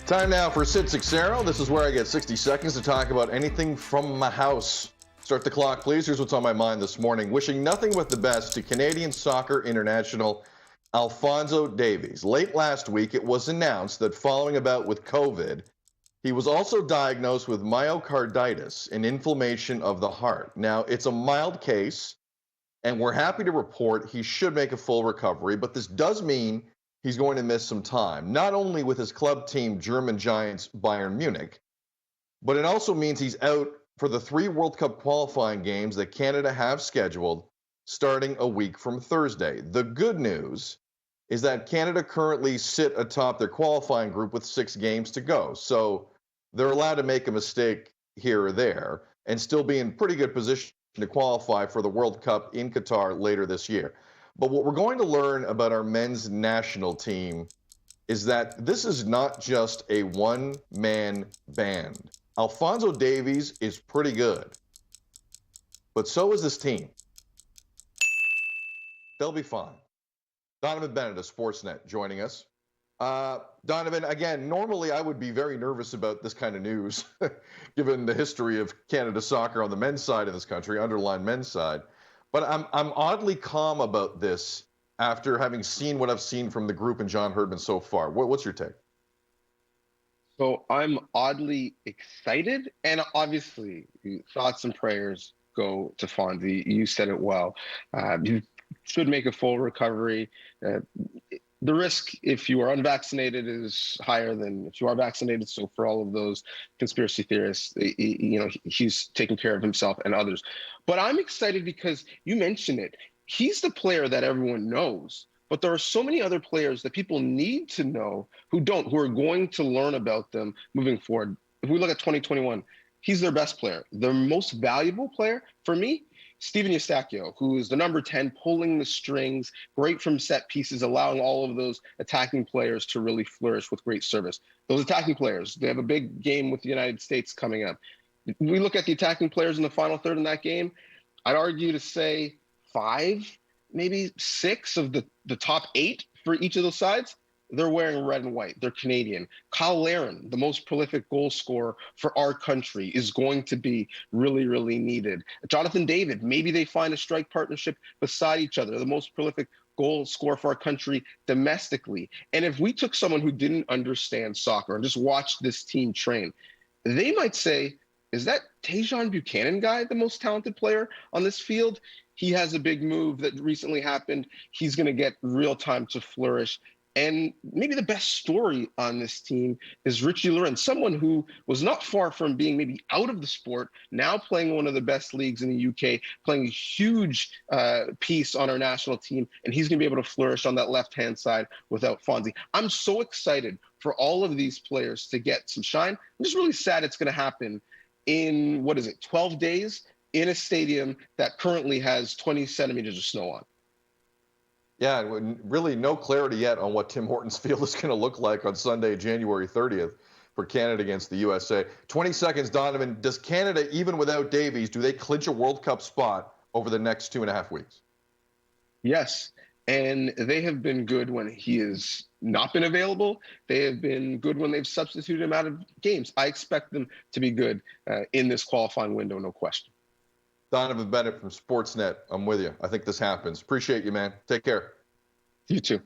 Time now for Sid Sixero. This is where I get 60 seconds to talk about anything from my house. Start the clock, please. Here's what's on my mind this morning. Wishing nothing but the best to Canadian soccer international Alphonso Davies. Late last week, it was announced that following a bout with COVID, he was also diagnosed with myocarditis, an inflammation of the heart. Now, it's a mild case, and we're happy to report he should make a full recovery, but this does mean he's going to miss some time, not only with his club team, German giants Bayern Munich, but it also means he's out for the 3 World Cup qualifying games that Canada have scheduled starting a week from Thursday. The good news is that Canada currently sit atop their qualifying group with 6 games to go. So they're allowed to make a mistake here or there and still be in pretty good position to qualify for the World Cup in Qatar later this year. But what we're going to learn about our men's national team is that this is not just a one-man band. Alphonso Davies is pretty good, but so is this team. They'll be fine. Donnovan Bennett of Sportsnet joining us. Donovan, again, normally I would be very nervous about this kind of news, given the history of Canada soccer on the men's side of this country, underlined men's side. But I'm oddly calm about this after having seen what I've seen from the group and John Herdman so far. What's your take? So I'm oddly excited, and obviously thoughts and prayers go to Fonzie. You said it well. You should make a full recovery. The risk, if you are unvaccinated, is higher than if you are vaccinated. So for all of those conspiracy theorists, he's taking care of himself and others. But I'm excited because you mentioned it. He's the player that everyone knows. But there are so many other players that people need to know who are going to learn about them moving forward. If we look at 2021, he's their best player. Their most valuable player, for me, Steven Eustáquio, who is the number 10, pulling the strings, great from set pieces, allowing all of those attacking players to really flourish with great service. Those attacking players, they have a big game with the United States coming up. We look at the attacking players in the final third in that game, I'd argue to say 5, maybe 6 of the top 8 for each of those sides, they're wearing red and white. They're Canadian. Kyle Larin, the most prolific goal scorer for our country, is going to be really, really needed. Jonathan David, maybe they find a strike partnership beside each other, the most prolific goal scorer for our country domestically. And if we took someone who didn't understand soccer and just watched this team train, they might say, is that Tajon Buchanan guy the most talented player on this field? He has a big move that recently happened. He's going to get real time to flourish. And maybe the best story on this team is Richie Loren, someone who was not far from being maybe out of the sport, now playing one of the best leagues in the UK, playing a huge piece on our national team, and he's going to be able to flourish on that left-hand side without Fonzie. I'm so excited for all of these players to get some shine. I'm just really sad it's going to happen in, 12 days in a stadium that currently has 20 centimeters of snow on. Yeah, really no clarity yet on what Tim Hortons field is going to look like on Sunday, January 30th for Canada against the USA. 20 seconds, Donovan. Does Canada, even without Davies, do they clinch a World Cup spot over the next 2.5 weeks? Yes, and they have been good when he has not been available. They have been good when they've substituted him out of games. I expect them to be good in this qualifying window, no question. Donnovan Bennett from Sportsnet, I'm with you. I think this happens. Appreciate you, man. Take care. You too.